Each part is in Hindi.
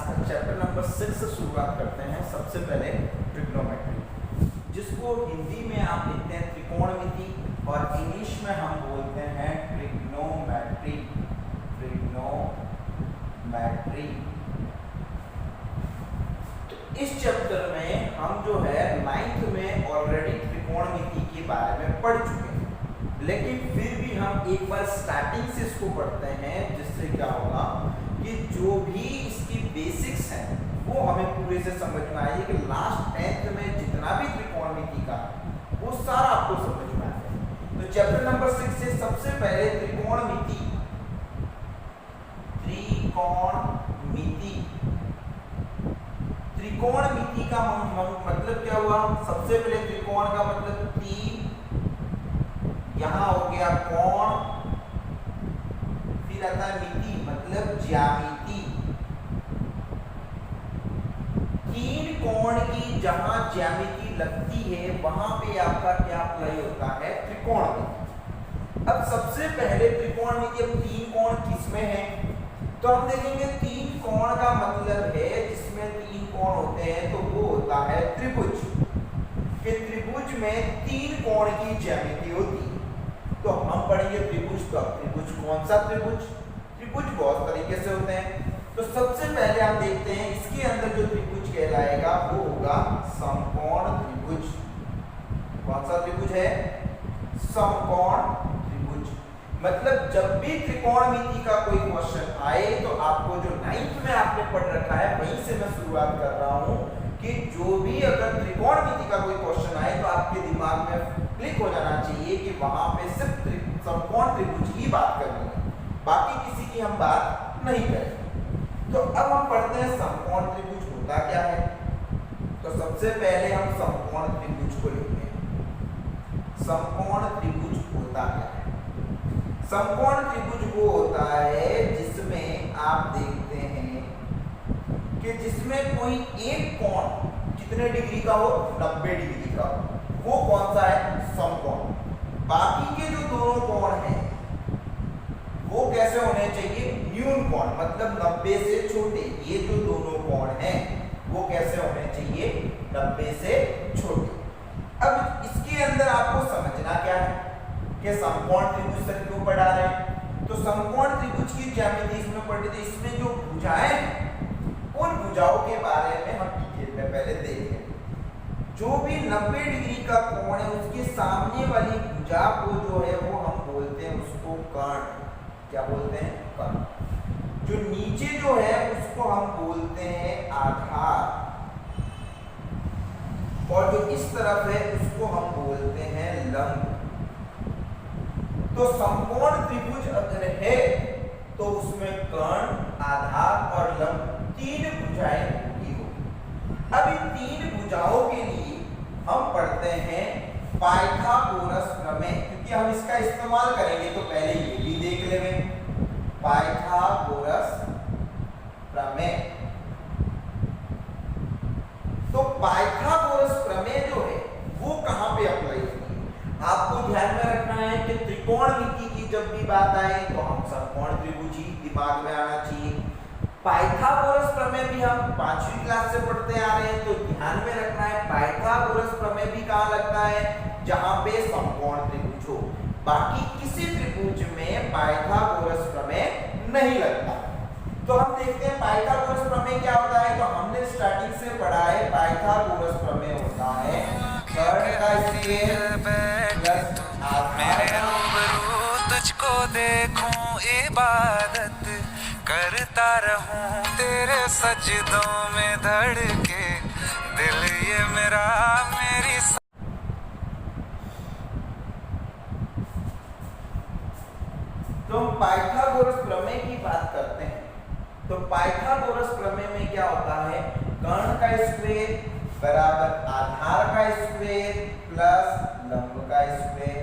का चैप्टर नंबर 6 से शुरुआत करते हैं। सबसे पहले ट्रिग्नोमेट्री, जिसको हिंदी में आप लिखते हैं त्रिकोणमिति और इंग्लिश में हम बोलते हैं ट्रिग्नोमेट्री। ट्रिग्नोमेट्री। तो इस चैप्टर में हम जो है 9th में ऑलरेडी त्रिकोणमिति के बारे में पढ़ चुके हैं, लेकिन फिर भी हम एक बार स्टार्टिंग से इसको पढ़ते हैं, जिससे क्या होगा कि जो भी इसकी बेसिक्स हैं वो हमें पूरे से समझ में आएगी कि लास्ट 10th में जितना भी त्रिकोणमिति का वो सारा आपको समझ में आएगा। तो चैप्टर नंबर 6 से सबसे पहले त्रिकोणमिति। त्रिकोणमिति का मतलब क्या हुआ? सबसे पहले त्रिकोण का मतलब 3, यहां हो गया कोण, फिर आता है मिति मतलब ज्यामिति। 3 कोण की जहां ज्यामिति लगती है वहां पे आपका क्या अप्लाई होता है? त्रिकोणमिति। अब सबसे पहले त्रिकोणमिति, अब 3 कोण किसमें है? तो हम देखेंगे 3 कोण का मतलब है जिसमें 3 कोण होते हैं तो वो होता है त्रिभुज। कि त्रिभुज में 3 कोण की ज्यामिति होती है। तो हम पढ़ेंगे त्रिभुज। तो अब त्रिभुज कौन सा त्रिभुज? त्रिभुज बहुत तरीके से होते हैं। तो सबसे पहले हम देखते हैं इसके अंदर जो त्रिभुज कहलाएगा वो होगा समकोण त्रिभुज। कौन सा त्रिभुज है? समकोण त्रिभुज। मतलब जब भी त्रिकोणमिति का कोई क्वेश्चन आए तो आपको जो 9th में आपने पढ़ रखा है वहीं से मैं शुरुआत कर रहा हूं कि जो भी अगर त्रिकोणमिति का कोई क्वेश्चन आए तो आपके दिमाग में क्लिक हो जाना चाहिए कि वहां पे सिर्फ समकोण त्रिभुज की बात करनी है, बाकी किसी की हम बात नहीं करेंगे। तो अब हम पढ़ते हैं समकोण त्रिभुज होता क्या है। तो सबसे पहले हम समकोण त्रिभुज को लिखते हैं। समकोण त्रिभुज होता क्या है? समकोण त्रिभुज वो होता है जिसमें आप देखते हैं कि जिसमें कोई एक कोण कितने डिग्री का हो? 90 डिग्री का हो। वो कौन सा है? समकोण। बाकी के जो दोनों कोण हैं वो कैसे होने चाहिए? न्यून कोण, मतलब 90 से छोटे। ये जो दोनों कोण हैं वो कैसे होने चाहिए? 90 से छोटे। अब इसके अंदर आपको समझना क्या है कि समकोण त्रिभुज से क्यों पढ़ा रहे हैं। तो समकोण त्रिभुज की ज्यामिति इसमें पढ़ी थी। इसमें जो भुजाएं, उन भुजाओं के बारे में हम डिटेल में पहले देखें। जो भी 90 डिग्री का कोण है उसके सामने वाली भुजा को जो है वो हम बोलते हैं उसको कर्ण। क्या बोलते हैं? कर्ण। जो नीचे जो है उसको हम बोलते हैं आधार, और जो इस तरफ है उसको हम बोलते हैं लंब। तो समकोण त्रिभुज अगर है तो उसमें कर्ण, आधार और लंब 3 भुजाएं होगी। अब इन 3 भुजाओं के लिए हम पढ़ते हैं पाइथागोरस प्रमेय, क्योंकि हम इसका इस्तेमाल करेंगे तो पहले ये भी देख लेंगे। पाइथागोरस प्रमेय। तो पाइथागोरस प्रमेय जो है वो कहां पे अप्लाई होती है? आपको ध्यान में रखना है कि त्रिकोणमिति की जब भी बात आए तो हम समकोण त्रिभुज ही दिमाग में आना चाहिए। पाइथागोरस प्रमेय भी हम 5वीं क्लास से पढ़ते आ रहे हैं, तो ध्यान में रखना है पाइथागोरस प्रमेय भी कहां लगता है? जहां पे समकोण त्रिभुज हो। बाकी किसी त्रिभुज में पाइथागोरस प्रमेय नहीं लगता। तो हम देखते हैं पाइथागोरस प्रमेय क्या होता है। तो हमने स्टार्टिंग से पढ़ा है पाइथागोरस प्रमेय होता है कर्ण का स्क्वायर प्लस मेरे रूबरू तुझको देखूं, इबादत करता रहूं, तेरे सजदों में धड़के दिल ये मेरा मेरी। तो हम पाइथागोरस प्रमेय की बात करते हैं। तो पाइथागोरस प्रमेय में क्या होता है? कर्ण का स्क्वायर बराबर आधार का स्क्वायर प्लस लंब का स्क्वायर,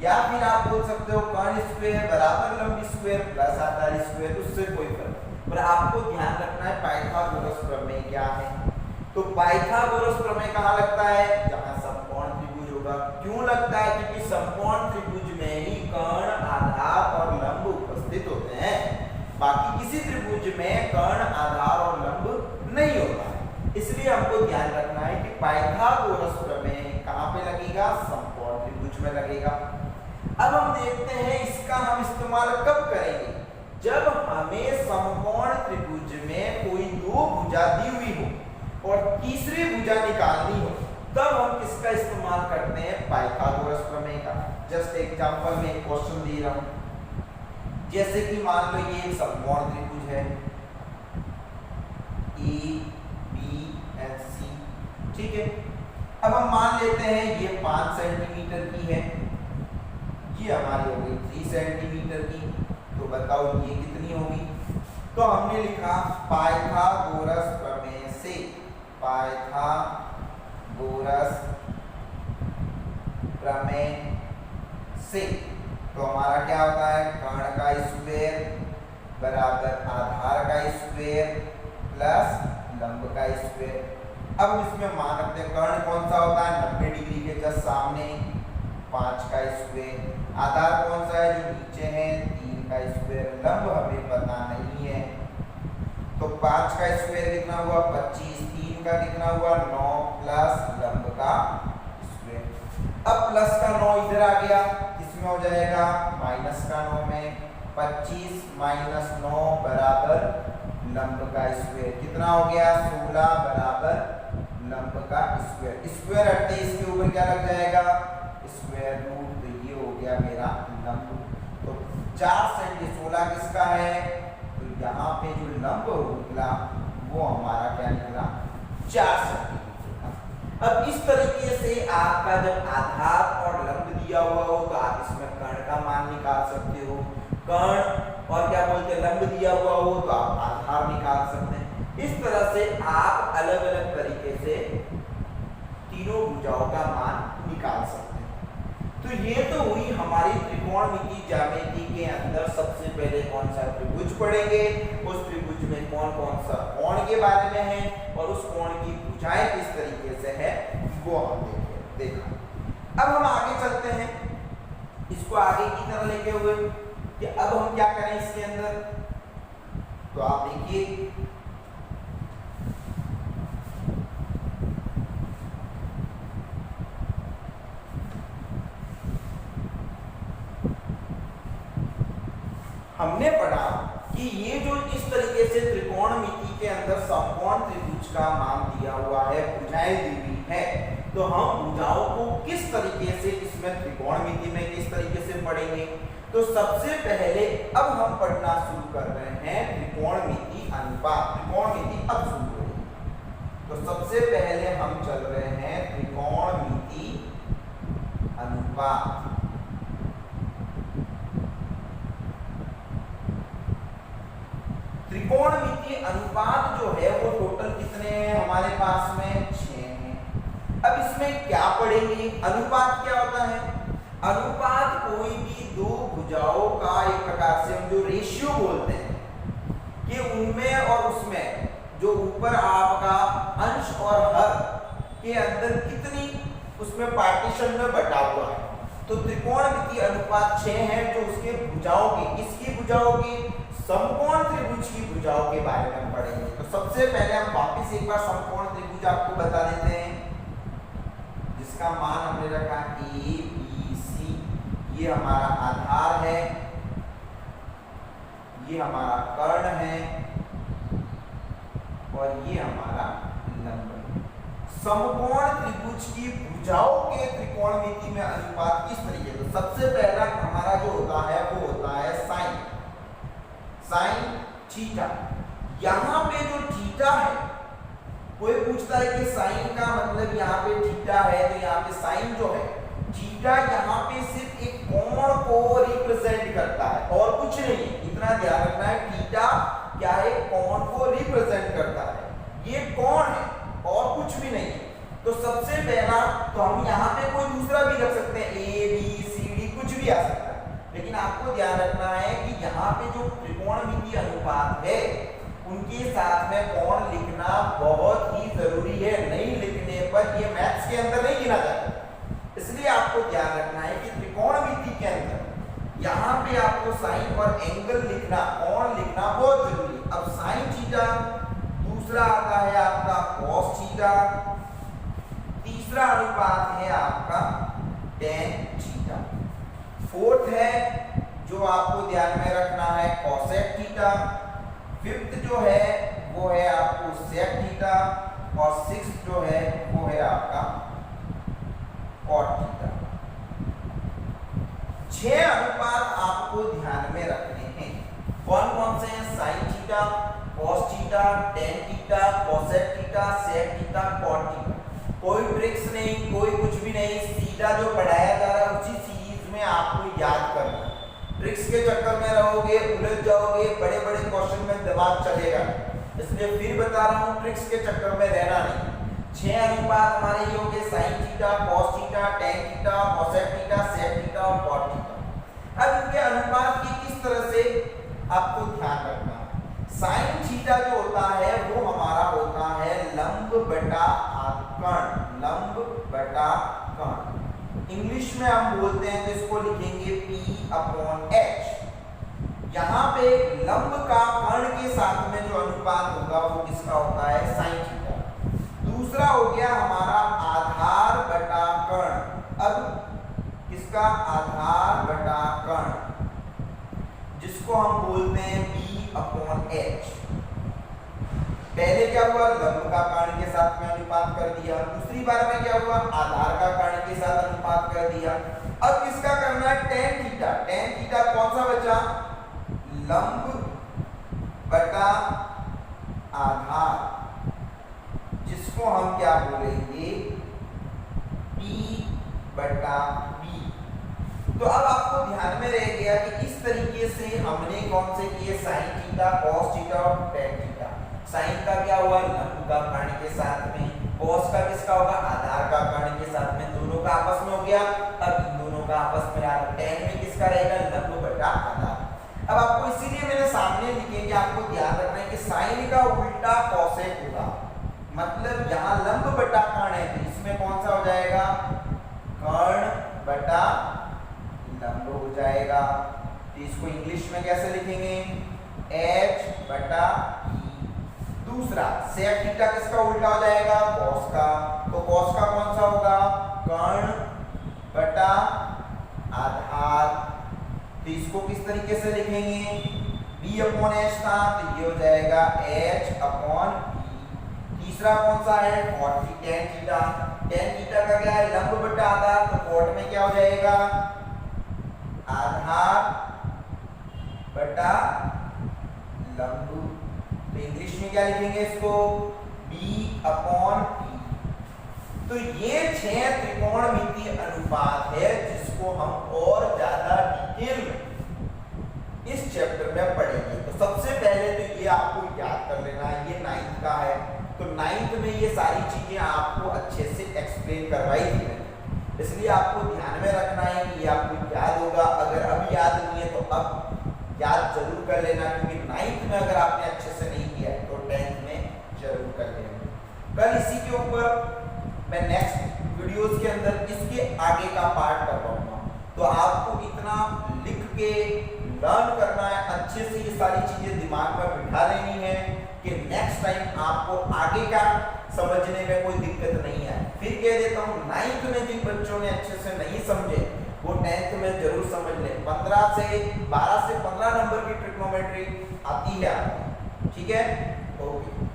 या फिर आप बोल सकते हो कर्ण स्क्वायर बराबर लंब स्क्वायर प्लस आधार स्क्वायर, उससे कोई फर्क। पर आपको ध्यान रखना है पाइथागोरस प्रमेय क्या है। तो पाइथागोरस प्रमेय कहां लगता है? जहां समकोण त्रिभुज होगा। क्यों लगता है? क्योंकि समकोण त्रिभुज में ही कर्ण, आधार और लंब उपस्थित होते हैं। बाकी किसी त्रिभुज में कर्ण, आधार और लंब नहीं होता है। इसलिए हमको ध्यान रखना है कि पाइथागोरस प्रमेय कहाँ पे लगेगा? समकोण त्रिभुज में लगेगा। अब हम देखते हैं इसका हम इस्तेमाल कब करेंगे? जब हमें समकोण त्रिभुज में कोई दो भुजा दी हुई हो और तीसरी भुजा निकालनी हो, तब हम किसका इस्तेमाल करते हैं? पाइथागोरस प्रमेय का। जस्ट एग्जांपल में एक क्वेश्चन दे रहा हूं, जैसे कि मान लो ये एक समकोण त्रिभुज है ए बी एंड सी, ठीक है। अब हम मान लेते हैं ये 5 सेंटीमीटर की है, ये हमारी हो गई 3 सेंटीमीटर की, तो बताओ ये कितनी होगी? तो हमने लिखा पाइथागोरस प्रमेय से, पाइथागोरस प्रमेय से, तो हमारा क्या होता है? कर्ण का स्क्वायर बराबर आधार का स्क्वायर प्लस लंब का स्क्वायर। अब हम इसमें मान रखते हैं कर्ण कौन सा होता है? 90 डिग्री के जस्ट सामने, 5 का स्क्वायर। आधार कौन सा है? जो नीचे है, 3 का स्क्वायर। लंब हमें पता नहीं है, तो 5 का स्क्वायर कितना हुआ? 25, 3 का कितना हुआ? 9 प्लस लंब का स्क्वायर। अब प्लस का 9 इधर आ गया, इसमें हो जाएगा माइनस का 9 में, 25 माइनस 9 बराबर लंब का स्क्वायर। कितना हो गया? 16 बराबर लंब का स्क्वायर। स्क्वायर हटते इसके ऊपर क्या लग जाएगा? Square root. तो ये हो गया मेरा लंब। तो 4 सेंटी 16 किसका है? तो यहाँ पे जो लंब निकला वो हमारा क्या निकला? 4 सेंटीमीटर का। अब इस तरीके से आपका जब आधार और लंब दिया हुआ हो तो आप इसमें कर्ण का मान निकाल सकते हो। कर्ण और क्या बोलते हैं? लंब दिया हुआ हो तो आप आधार निकाल सकते हैं। इस तरह से आप अलग अलग तरीके से तीनों भुजाओं का मान निकाल सकते हैं। तो ये तो हुई हमारी त्रिकोणमिति ज्यामिति के अंदर सबसे पहले कौन सा त्रिभुज पढ़ेंगे, उस त्रिभुज में कौन कौन सा कोण के बारे में है और उस कोण की भुजाएं किस तरीके से है वो हम देखा। अब हम आगे चलते हैं, इसको आगे की तरह लेके हुए कि अब हम क्या करें इसके अंदर। तो आप देखिए हमने पढ़ा कि ये जो इस तरीके से त्रिकोणमिति के अंदर समकोण त्रिभुज का मान दिया हुआ है, भुजाएं दी हुई है, तो हम भुजाओं को किस तरीके से इसमें त्रिकोणमिति में किस तरीके से पढ़ेंगे। तो सबसे पहले अब हम पढ़ना शुरू कर रहे हैं त्रिकोणमिति अनुपात। त्रिकोणमिति अब शुरू हो रही है, तो सबसे पहले हम चल रहे हैं त्रिकोणमिति अनुपात। त्रिकोणमिति अनुपात जो है वो टोटल कितने हैं हमारे पास में? 6 हैं। अब इसमें क्या पढ़ेंगे? अनुपात क्या होता है? अनुपात कोई भी दो भुजाओं का एक प्रकार से हम जो रेशियो बोलते हैं कि उनमें और उसमें जो ऊपर आपका अंश और हर के अंदर कितनी उसमें पार्टीशन में बटा हुआ है। तो त्रिकोणमिति अनुपात 6 है जो उसके भुजाओं के, किसकी भुजाओं की? समकोण त्रिभुज की भुजाओं के बारे में हम पढ़ेंगे। तो सबसे पहले हम वापस एक बार समकोण त्रिभुज आपको बता देते हैं, जिसका मान हमने रखा ए बी सी। ये हमारा आधार है, ये हमारा कर्ण है और ये हमारा लंब है। समकोण त्रिभुज की भुजाओं के त्रिकोणमिति में अनुपात किस तरीके से? सबसे पहला हमारा जो होता है वो होता है साइन, साइन थीटा। यहाँ पे जो थीटा है, कोई पूछता है कि साइन का मतलब यहाँ पे थीटा है, तो यहाँ पे साइन जो है थीटा यहाँ पे सिर्फ एक कोण को रिप्रेजेंट करता है और कुछ नहीं है। इतना ध्यान रखना है, थीटा क्या है? कोण को रिप्रेजेंट करता है। ये कोण है और कुछ भी नहीं है। तो सबसे पहला तो हम यहाँ पे कोई दूसरा भी रख सकते हैं, ए बी सी डी कुछ भी आ सकता है, लेकिन आपको ध्यान रखना है कि यहाँ पे जो त्रिकोणमिति अनुपात है उनके साथ में कोण लिखना बहुत ही जरूरी है। नहीं लिखने पर ये मैथ्स के अंदर नहीं गिना जाता। इसलिए आपको ध्यान रखना है कि त्रिकोणमिति के अंदर यहाँ पे आपको साइन और एंगल लिखना, कोण लिखना बहुत जरूरी है। अब साइन थीटा, दूसरा आता है आपका कॉस थीटा, तीसरा अनुपात है आपका टेन थीटा, फोर्थ है जो आपको ध्यान में रखना है कोसेक थीटा, फिफ्थ जो है वो है आपको सेक थीटा, और सिक्स्थ जो है वो है आपका कॉट थीटा। 6 अनुपात आपको ध्यान में रखने हैं। कौन कौन से हैं? Sine theta, cos theta, tan theta, cosec theta, sec theta, cot theta. कोई ट्रिक्स नहीं, कोई कुछ भी नहीं, सीधा जो पढ़ाया जा रहा है उसी सीरीज में आपको याद करना है। ट्रिक्स के चक्कर में रहोगे, उलझ जाओगे, बड़े बड़े क्वेश्चन में दिमाग चलेगा, इसलिए फिर बता रहा हूँ ट्रिक्स के चक्कर में रहना नहीं। 6 अनुपात हमारे ये हो गए, sine theta, cos theta, tan theta, cosec theta, sec theta और कॉट थीटा। अब इनके अनुपात की किस तरह से आपको ध्यान रखना है। साइन थीटा जो होता है वो हमारा होता है लंब बटा आकर्ण, लंब बटा कर्ण। इंग्लिश में हम बोलते हैं तो इसको लिखेंगे P/H। यहाँ पे लंब का कर्ण के साथ में जो अनुपात होगा वो किसका होता है? Sine theta. दूसरा हो गया हमारा आधार बटा कर्ण। अब किसका? आधार बटा कर्ण, जिसको हम बोलते हैं B/H। पहले क्या हुआ? लंब का कर्ण के साथ में अनुपात कर दिया। दूसरी बार में क्या हुआ? आधार का कर्ण के साथ अनुपात कर दिया। अब किसका करना है? Ten theta. टेन थीटा कौन सा बचा? लंब बटा आधार, जिसको हम क्या बोलेंगे? P/B। तो अब आपको ध्यान में रह गया कि इस तरीके से हमने कौन से किए? साइन थीटा, कॉस थीटा और टेन थीटा। साइन का क्या हुआ? लंब का कर्ण के साथ में। कॉस का किसका होगा? आधार का कर्ण के साथ में। दोनों का आपस में हो गया। अब इन दोनों का आपस में रहा। टेन में किसका रहेगा? लंब बटा आधार। अब आपको इसीलिए मैंने सामने लिखे कि आपको ध्यान रखना है कि साइन का उल्टा कॉसेक होगा। मतलब यहाँ लंब बटा कर्ण है तो इसमें कौन सा हो जाएगा? कर्ण बटा लंब हो जाएगा। तो इसको इंग्लिश में कैसे लिखेंगे? H बटा E। दूसरा सेक थीटा किसका उल्टा हो जाएगा? कॉस का। तो कॉस का कौन सा होगा? कर्ण बटा आधार। तो इसको किस तरीके से लिखेंगे? B/H था तो ये हो जाएगा H/E। तीसरा कौन सा है? Cot tan theta. Tan theta का क्या है? लंब बटा आधार। तो कॉट में क्या हो जाएगा? आधार बटा लंब। तो इंग्लिश में क्या लिखेंगे इसको? B/P। तो ये 6 त्रिकोणमितीय अनुपात है जिसको हम और ज्यादा डिटेल में इस चैप्टर में पढ़ेंगे। तो सबसे पहले तो ये आपको याद कर लेना है, ये 9th का है। तो 9th में ये सारी चीजें आपको अच्छे से एक्सप्लेन करवाई थी मैंने, इसलिए आपको ध्यान में रखना है कि ये आपको याद होगा। अगर अब याद नहीं है तो अब याद जरूर कर लेना, क्योंकि 9th में अगर आपने अच्छे से नहीं किया है तो 10th में जरूर कर लेना। कल इसी के ऊपर मैं नेक्स्ट वीडियोस के अंदर इसके आगे का पार्ट करवाऊंगा। तो आपको इतना लिख के लर्न करना है, अच्छे से ये सारी चीजें दिमाग में बिठा लेनी है कि नेक्स्ट टाइम आपको आगे का समझने में कोई दिक्कत नहीं है। फिर कह देता हूँ 9th में जिन बच्चों ने अच्छे से नहीं समझे वो 10th में जरूर समझ ले। 12 से 15 नंबर की ट्रिग्नोमेट्री आती है आपको, ठीक है? ओके।